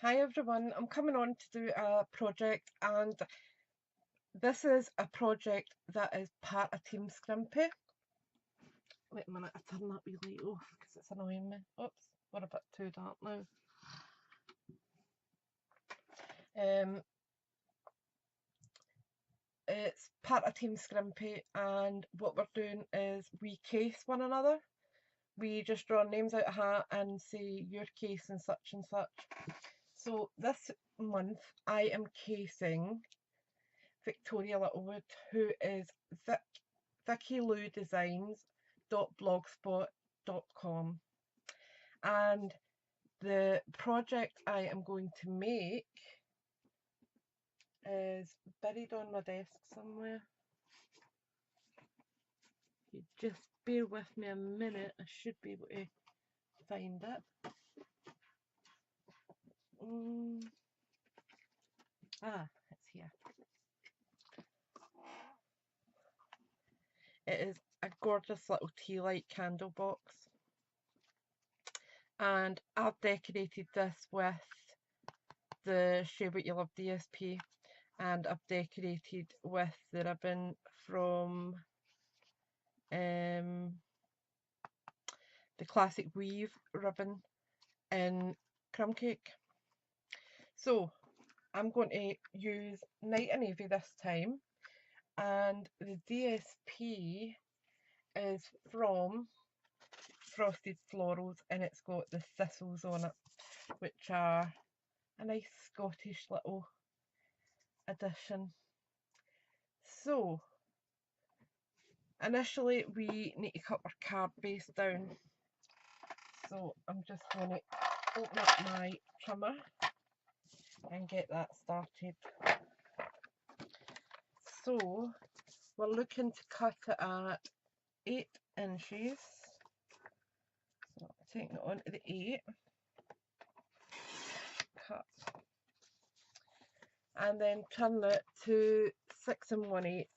Hi everyone, I'm coming on to do a project, and this is a project that is part of Team Scrimpy. Wait a minute, I turn that wee light off because it's annoying me. Oops, we're a bit too dark now. It's part of Team Scrimpy, and what we're doing is we case one another. We just draw names out of a hat and say your case and such and such. So this month I am casing Victoria Littlewood, who is Vickielou and the project I am going to make is buried on my desk somewhere. You just bear with me a minute, I should be able to find it. It's here. It is a gorgeous little tea light candle box, and I've decorated this with the Share What You Love DSP, and I've decorated with the ribbon from the Classic Weave ribbon in Crumb Cake. So I'm going to use Night and Navy this time, and the DSP is from Frosted Florals, and it's got the thistles on it, which are a nice Scottish little addition. So initially we need to cut our card base down, so I'm just going to open up my trimmer and get that started. So we're looking to cut it at 8 inches, so taking it on to the 8, cut, and then turn it to 6 1/8.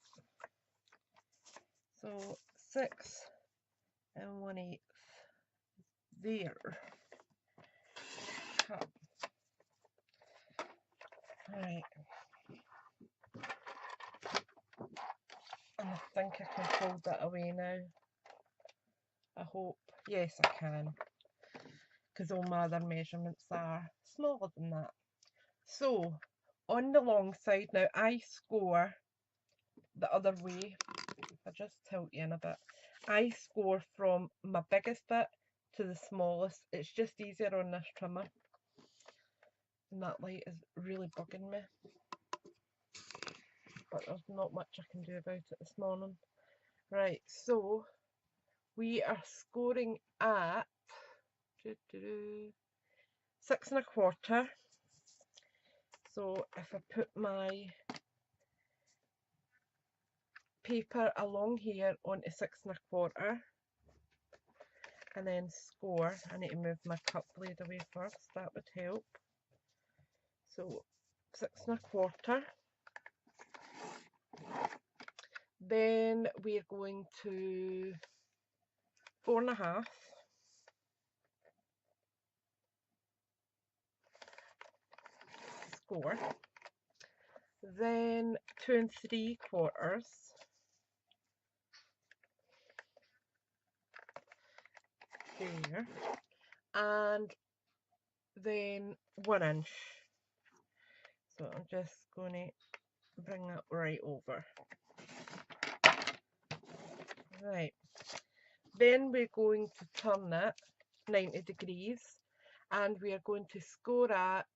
So 6 1/8 there, cut. Right, and I think I can fold that away now. I hope. Yes, I can, because all my other measurements are smaller than that. So on the long side, now I score the other way. If I just tilt you in a bit, I score from my biggest bit to the smallest. It's just easier on this trimmer, and that light is really bugging me, but there's not much I can do about it this morning. Right, so we are scoring at 6 1/4. So if I put my paper along here onto 6 1/4 and then score, I need to move my cut blade away first, that would help. So 6 1/4. Then we're going to 4 1/2, score, then 2 3/4 there, and then 1 inch. So I'm just going to bring that right over. Right, then we're going to turn it 90 degrees, and we are going to score at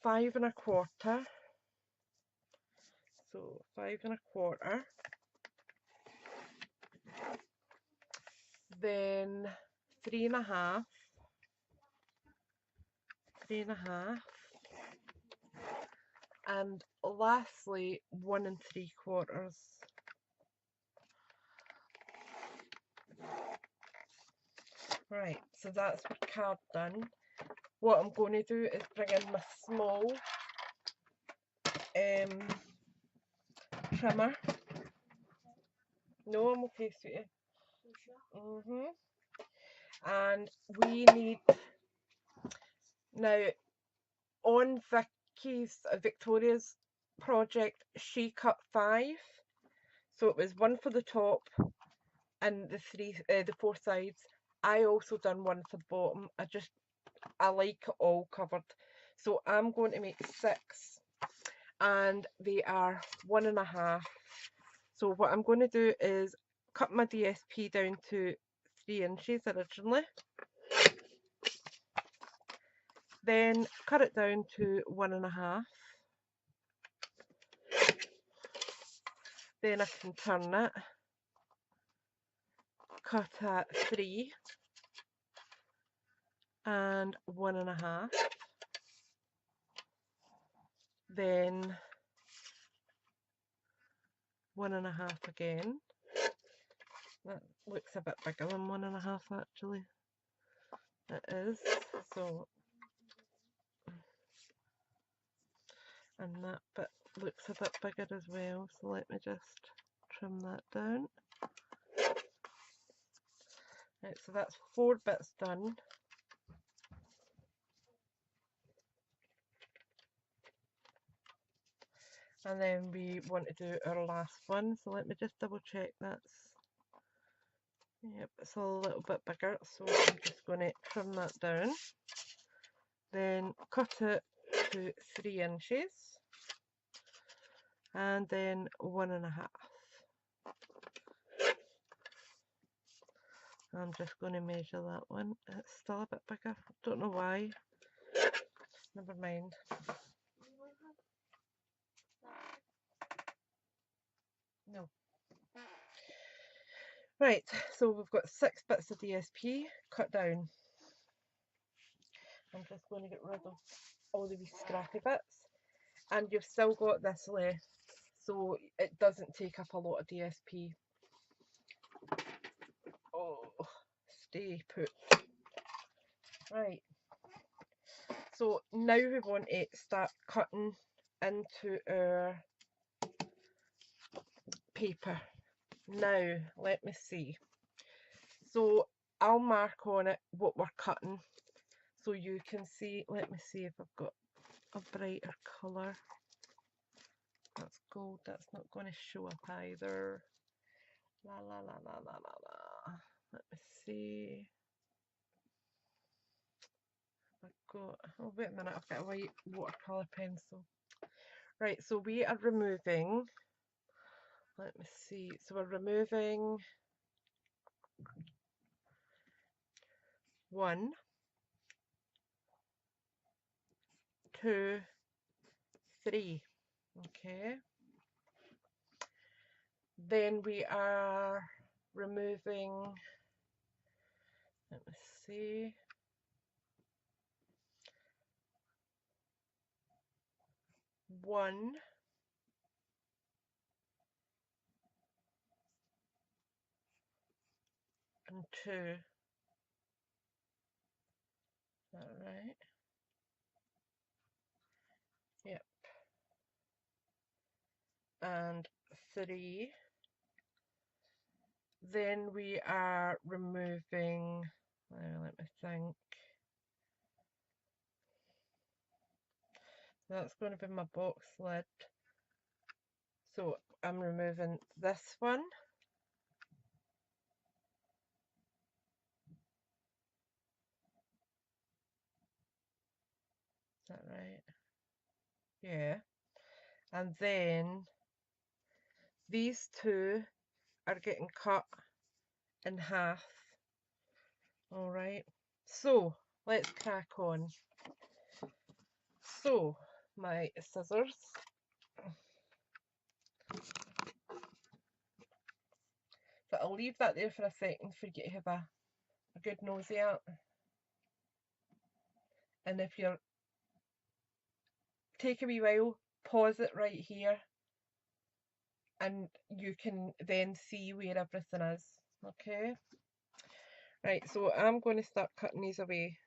5 1/4. So 5 1/4, then 3 1/2, 3 1/2, and lastly 1 3/4. Right, so that's my card done. What I'm going to do is bring in my small trimmer. No, I'm okay, sweetie. And we need Now, on Victoria's project, she cut 5, so it was 1 for the top and the 4 sides. I also done 1 for the bottom. I like it all covered, so I'm going to make 6, and they are 1.5. So what I'm going to do is cut my DSP down to 3 inches originally, then cut it down to 1.5. Then I can turn it, cut at 3 and 1.5, then 1.5 again. That looks a bit bigger than 1.5 actually. It is. So, and that bit looks a bit bigger as well, so let me just trim that down. Right, so that's 4 bits done. And then we want to do our last one, so let me just double check that's, yep, it's a little bit bigger, so I'm just going to trim that down. Then cut it to 3 inches and then 1.5. I'm just going to measure that one. It's still a bit bigger, don't know why, never mind. No. Right, so we've got 6 bits of DSP cut down. I'm just going to get rid of all the wee scrappy bits, and you've still got this left, so it doesn't take up a lot of DSP. Oh, stay put. Right, so now we want to start cutting into our paper. Now, let me see. So I'll mark on it what we're cutting so you can see. Let me see if I've got a brighter colour. That's gold, that's not going to show up either. La la la la la la la. Let me see. I've got, oh wait a minute, I've got a white watercolour pencil. Right, so we are removing, let me see, so we're removing 1, 2, 3. Okay. Then we are removing, let me see, 1, and 2. Is that right? Yep. And 3. Then we are removing, let me think, that's going to be my box lid. So I'm removing this one. Is that right? Yeah. And then these 2 are getting cut in half. Alright. So let's crack on. So my scissors. So I'll leave that there for a second for you to have a good nosy at. And if you're take a wee while, pause it right here, and you can then see where everything is. Okay. Right, so I'm going to start cutting these away.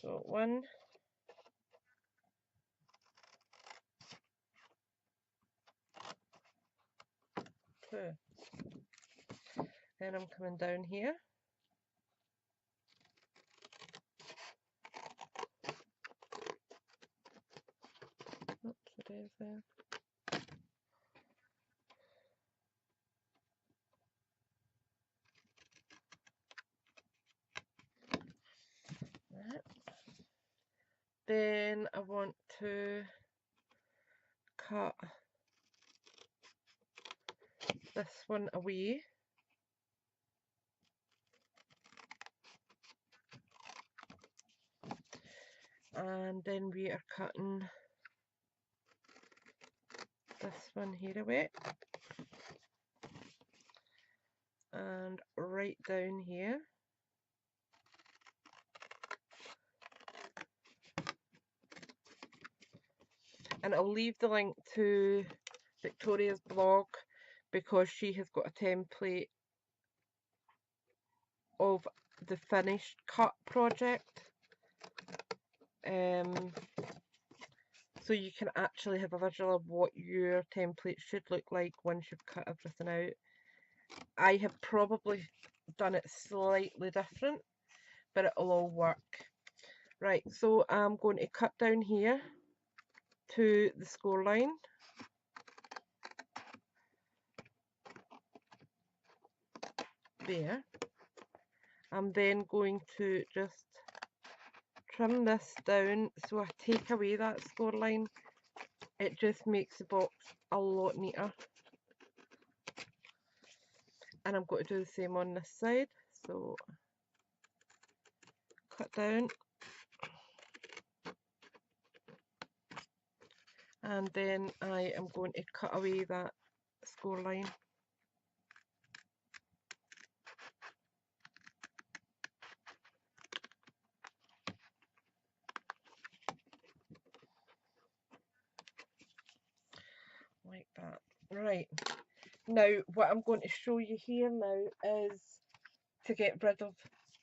So 1, 2. Then I'm coming down here. as well. Right. Then I want to cut this one away. And then we are cutting this one here away. And right down here. And I'll leave the link to Victoria's blog because she has got a template of the finished cut project. So you can actually have a visual of what your template should look like once you've cut everything out. I have probably done it slightly different, but it'll all work. Right, so I'm going to cut down here to the score line. There. I'm then going to just trim this down so I take away that score line. It just makes the box a lot neater. And I'm going to do the same on this side. So cut down. And then I am going to cut away that score line. Like that. Right. Now what I'm going to show you here now is to get rid of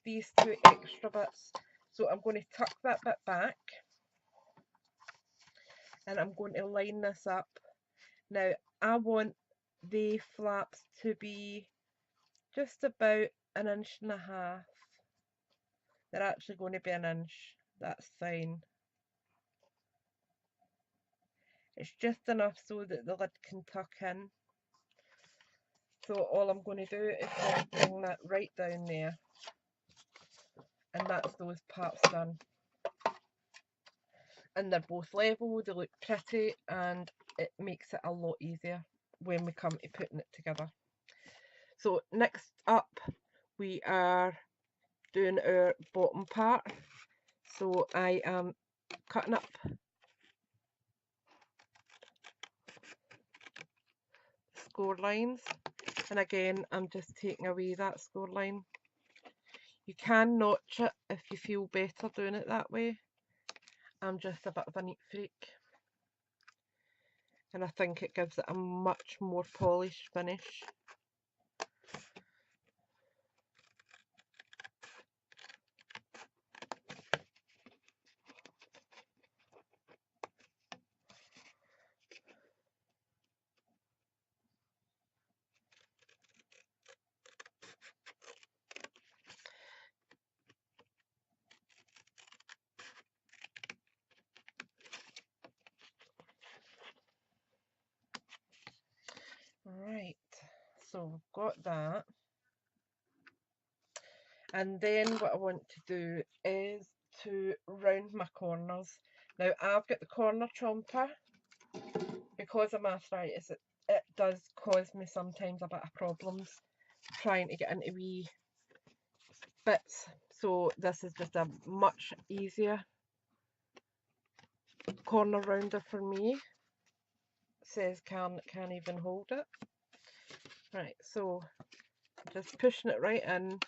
these two extra bits. So I'm going to tuck that bit back and I'm going to line this up. Now I want the flaps to be just about 1.5 inches. They're actually going to be 1 inch. That's fine. It's just enough so that the lid can tuck in. So all I'm going to do is bring that right down there. And that's those parts done. And they're both level, they look pretty, and it makes it a lot easier when we come to putting it together. So next up we are doing our bottom part. So I am cutting up score lines, and again I'm just taking away that score line. You can notch it if you feel better doing it that way. I'm just a bit of a neat freak, and I think it gives it a much more polished finish. Right, so I've got that, and then what I want to do is to round my corners. Now I've got the corner chomper. Because of my arthritis, it does cause me sometimes a bit of problems trying to get into wee bits, so this is just a much easier corner rounder for me. It says can't even hold it. Right, so just pushing it right in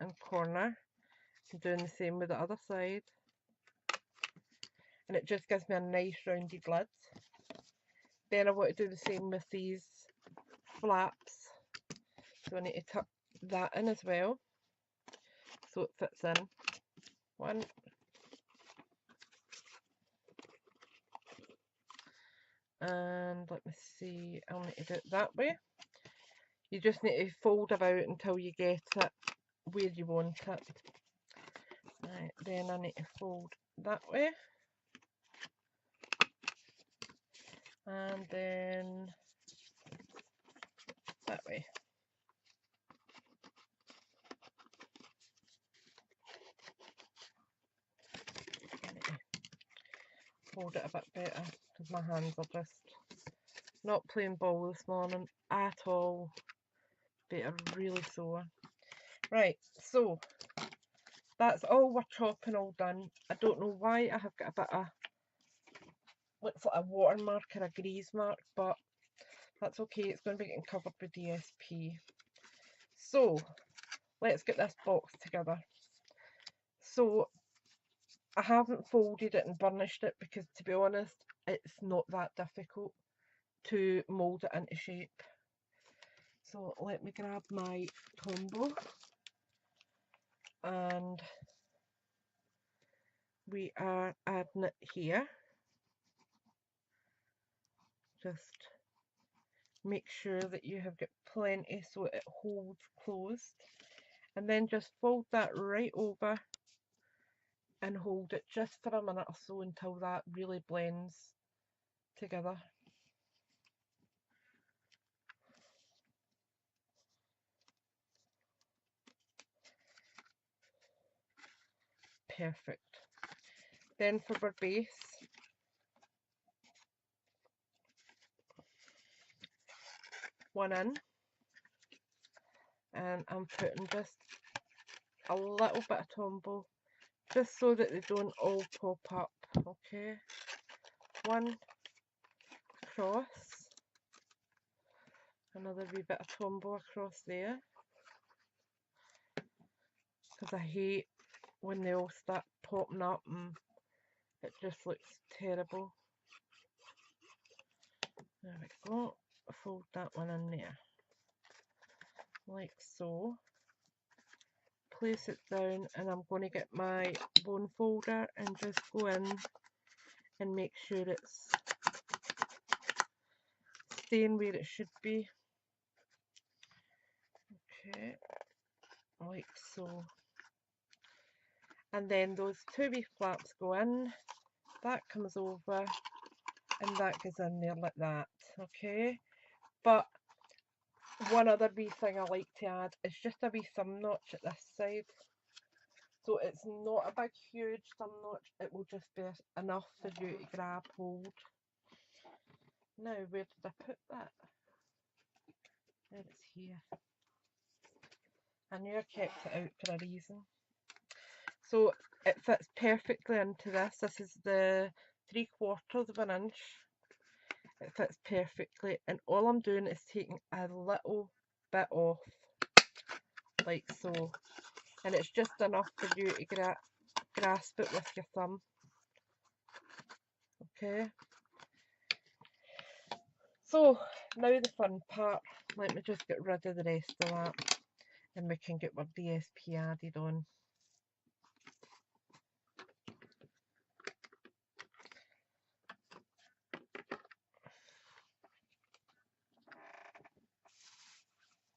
and corner, and doing the same with the other side, and it just gives me a nice rounded lid. Then I want to do the same with these flaps, so I need to tuck that in as well so it fits in. One, and let me see, I'll need to do it that way. You just need to fold about until you get it where you want it. Right, then I need to fold that way. and then that way. Hold it a bit better because my hands are just not playing ball this morning at all. They are really sore. Right, so that's all we're chopping all done. I don't know why I have got a bit of, looks like a watermark or a grease mark, but that's okay, it's going to be getting covered with DSP. So, let's get this box together. So, I haven't folded it and burnished it because, to be honest, it's not that difficult to mould it into shape. So, let me grab my Tombow, and we are adding it here. Just make sure that you have got plenty so it holds closed, and then just fold that right over and hold it just for a minute or so until that really blends together. Perfect. Then for our base, one in, and I'm putting just a little bit of Tombow just so that they don't all pop up. Okay, one across, another wee bit of Tombow across there, because I hate when they all start popping up and it just looks terrible. There we go. Fold that one in there like so. Place it down, and I'm going to get my bone folder and just go in and make sure it's staying where it should be. Okay, like so. And then those two wee flaps go in, that comes over, and that goes in there like that. Okay, but one other wee thing I like to add is just a wee thumb notch at this side. So it's not a big huge thumb notch, it will just be enough for you to grab hold. Now, where did I put that? There, it's here. I knew I kept it out for a reason. So it fits perfectly into this. This is the 3/4 of an inch. It fits perfectly, and all I'm doing is taking a little bit off, like so. And it's just enough for you to grasp it with your thumb. Okay. So now the fun part. Let me just get rid of the rest of that, and we can get our DSP added on.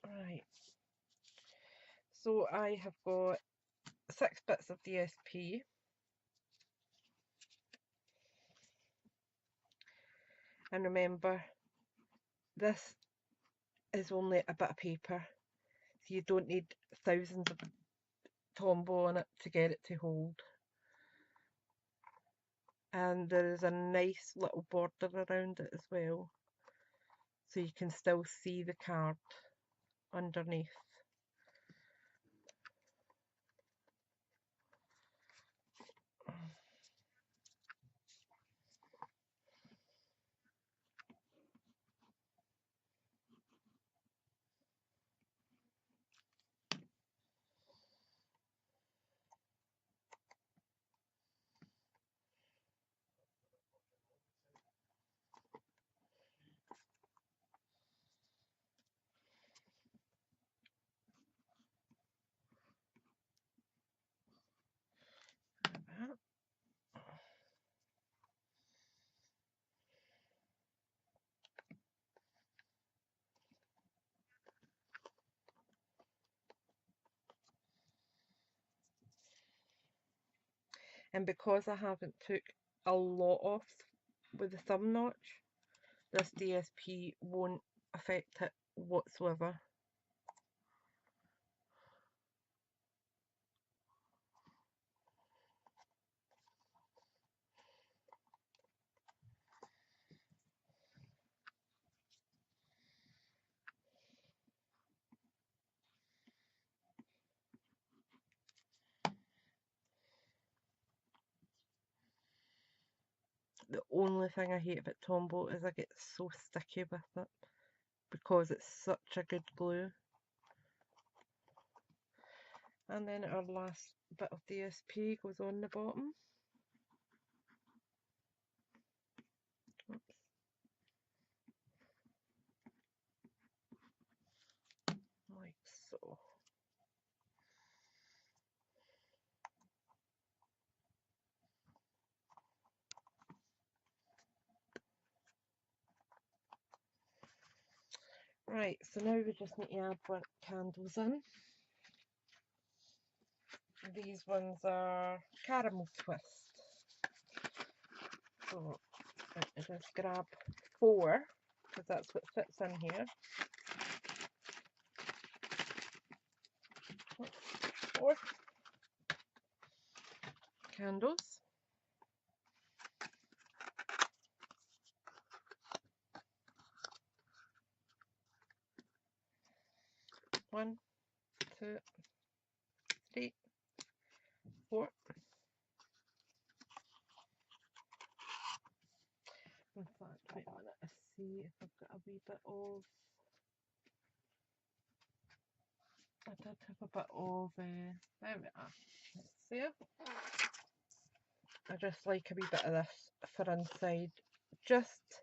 Right. So I have got 6 bits of DSP. And remember, this is only a bit of paper, so you don't need thousands of Tombow on it to get it to hold. And there is a nice little border around it as well, so you can still see the card underneath. And because I haven't took a lot off with the thumb notch, this DSP won't affect it whatsoever. The only thing I hate about Tombow is I get so sticky with it because it's such a good glue. And then our last bit of DSP goes on the bottom. Oops. Like so. Right, so now we just need to add our candles in. These ones are caramel twist. So I just grab 4 because that's what fits in here. 4 candles. One, 2, 3, 4. In fact, wait a minute, let's see if I've got a wee bit of... I did have a bit of... there we are. Let's see. I just like a wee bit of this for inside, just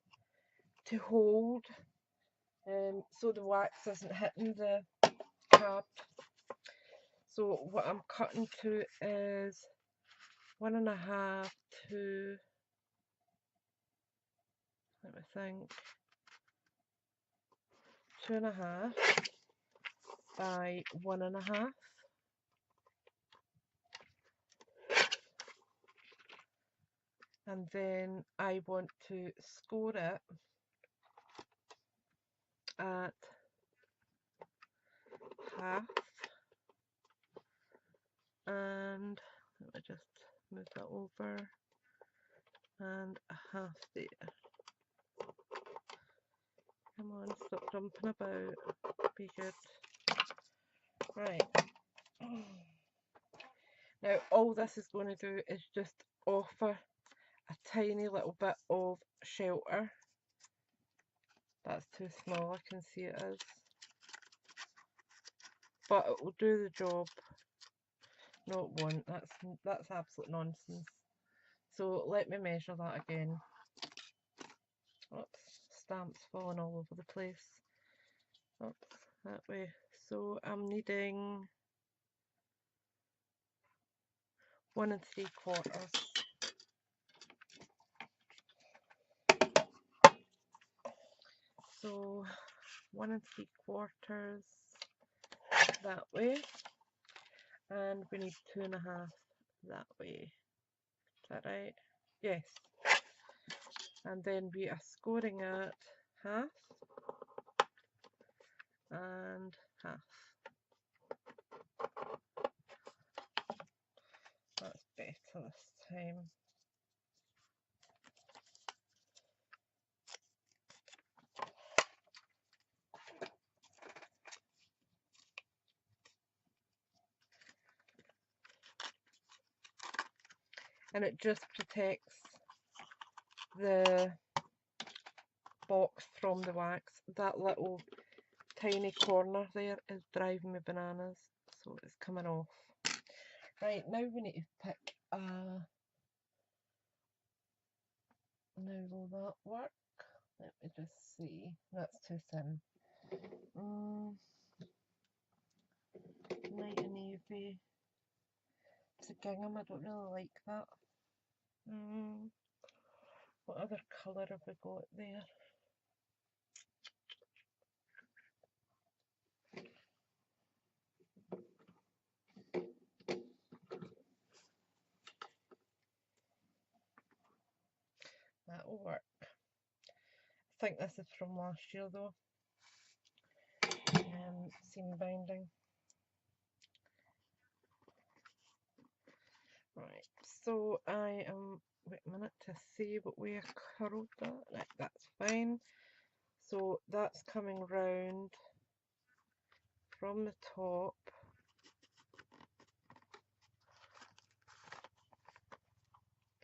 to hold, so the wax isn't hitting the card. So what I'm cutting to is 1.5 to, let me think, 2.5 by 1.5. And then I want to score it at half, and let me just move that over, and a half there. Come on, stop jumping about, be good. Right, now all this is going to do is just offer a tiny little bit of shelter. That's too small, I can see it is, but it will do the job. No, it won't. That's absolute nonsense. So let me measure that again. Oops, stamps falling all over the place. Oops, that way. So I'm needing 1 3/4. So 1 3/4 that way, and we need 2.5 that way. Is that right? Yes. And then we are scoring at half and half. That's better this time. And it just protects the box from the wax. That little tiny corner there is driving me bananas, so it's coming off. Right, now we need to pick now will that work? Let me just see. That's too thin. Night and navy. It's a gingham, I don't really like that. What other colour have we got there? That'll work. think this is from last year though. Seam binding. Right, so I am, wait a minute to see what way I curled that. Right, that's fine. So that's coming round from the top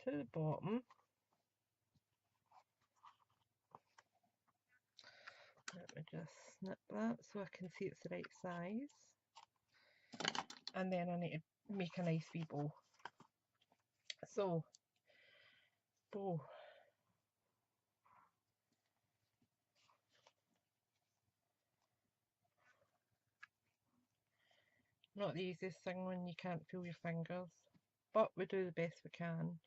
to the bottom. Let me just snip that so I can see it's the right size. And then I need to make a nice wee bow. So, bow. Not the easiest thing when you can't feel your fingers, but we do the best we can.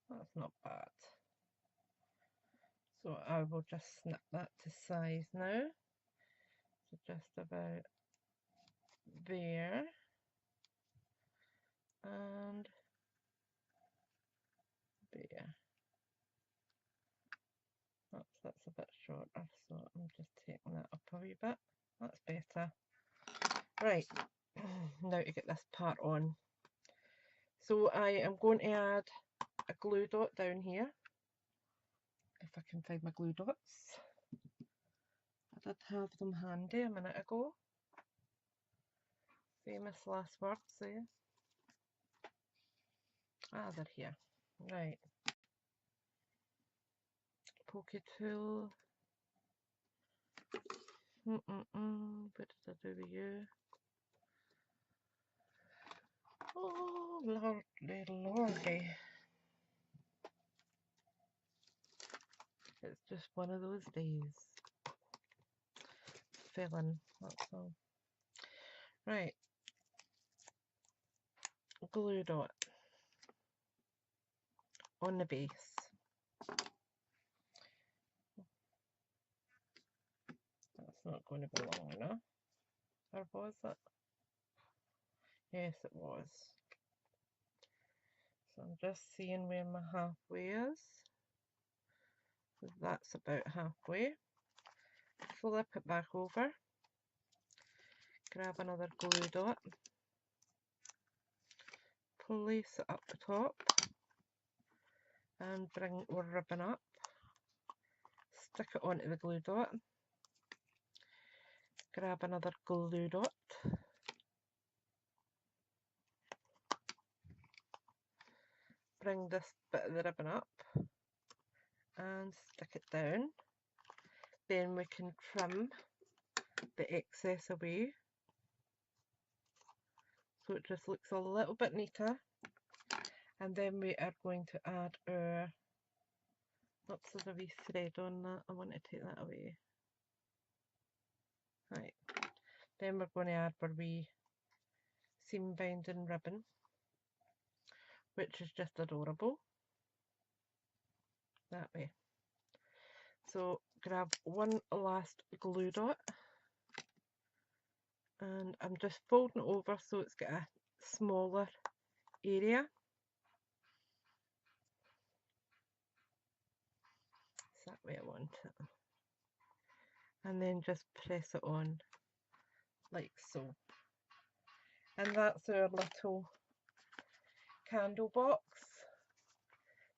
That's not bad. So I will just snip that to size now. So just about there. And there. That's a bit shorter, so I'm just taking that up a wee bit. That's better. Right, now to get this part on. So I am going to add a glue dot down here. If I can find my glue dots. I did have them handy a minute ago. Famous last words there. Ah, they're here. Right. Pokey tool. What did I do with you? Oh, lordy, lordy. It's just one of those days. Filling, that's all. Right. Glue dot on the base. That's not going to be long enough. Or was it? Yes, it was. So I'm just seeing where my halfway is. So that's about halfway. Flip it back over. Grab another glue dot. Place it up the top. And bring our ribbon up. Stick it onto the glue dot. Grab another glue dot. Bring this bit of the ribbon up and stick it down. Then we can trim the excess away so it just looks a little bit neater. And then we are going to add our, oops, there's a wee thread on that, I want to take that away. Right, then we're going to add our wee seam binding ribbon, which is just adorable, that way. So grab one last glue dot and I'm just folding it over so it's got a smaller area. It's that way I want it. And then just press it on like so. And that's our little candle box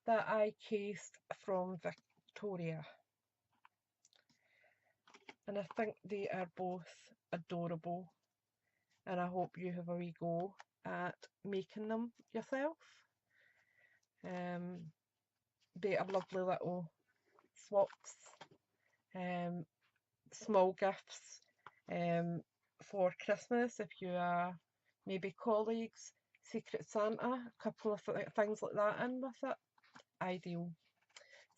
that I cased from Victoria. And I think they are both adorable, and I hope you have a wee go at making them yourself. They are lovely little swaps, small gifts for Christmas if you are maybe colleagues, Secret Santa, a couple of things like that in with it. Ideal.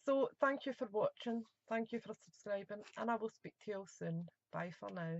So thank you for watching, thank you for subscribing, and I will speak to you all soon. Bye for now.